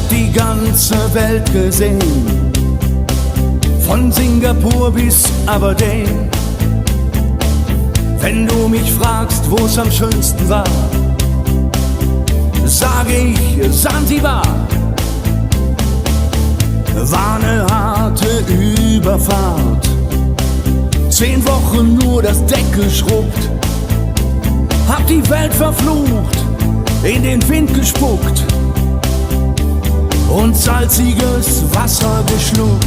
hab die ganze Welt gesehen, von Singapur bis Aberdeen. Wenn du mich fragst, wo's am schönsten war, sage ich Sansibar. War ne harte Überfahrt, 10 Wochen nur das Deck geschrubbt, hab die Welt verflucht, in den Wind gespuckt und salziges Wasser geschluckt.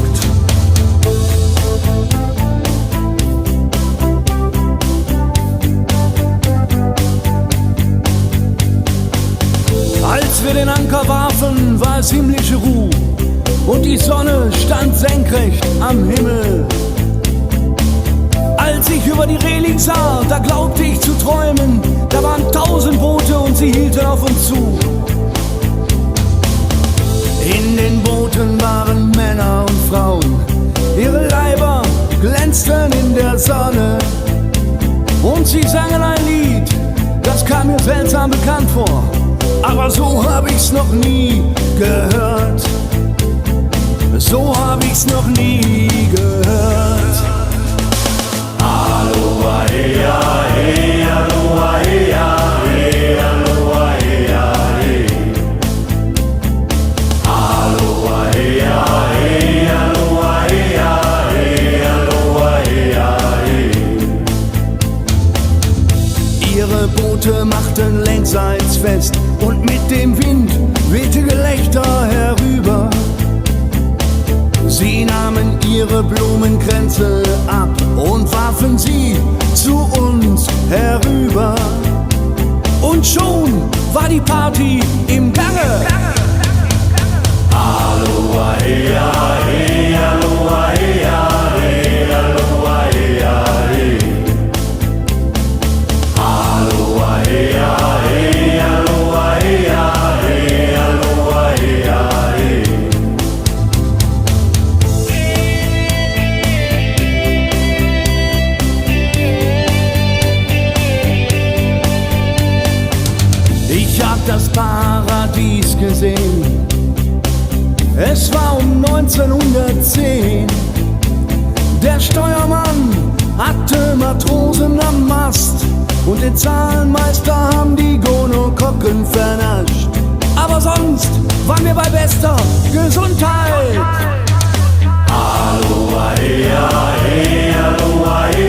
Als wir den Anker warfen, war es himmlische Ruhe und die Sonne stand senkrecht am Himmel. Als ich über die Reling sah, da glaubte ich zu träumen, da waren 1000 Boote und sie hielten auf uns zu. In den Booten waren Männer und Frauen, ihre Leiber glänzten in der Sonne und sie sangen ein Lied, das kam mir seltsam bekannt vor, aber so hab ich's noch nie gehört. So hab ich's noch nie gehört. Aloha, heya, hey, aloha, heya, hey, aloha, heya, hey. Aloha, heya, hey, aloha, heya, hey, aloha, heya, hey. Ihre Boote machten längsseits fest und mit dem Wind wehte Gelächter herüber. Sie nahmen ihre Blumenkränze ab und warfen sie zu uns herüber. Und schon war die Party im Gange. Aloha, heya, hey, aloha, heya, hey, aloha, heya, hey. Aloha, heya, hey, aloha, heya, hey, aloha, heya, hey. Ich hab das Paradies gesehen, es war um 1910. Der Steuermann hatte Matrosen am Mast und den Zahlenmeister haben die Gonokokken vernascht. Aber sonst waren wir bei bester Gesundheit. Aloha, heya, hey, aloha, heya.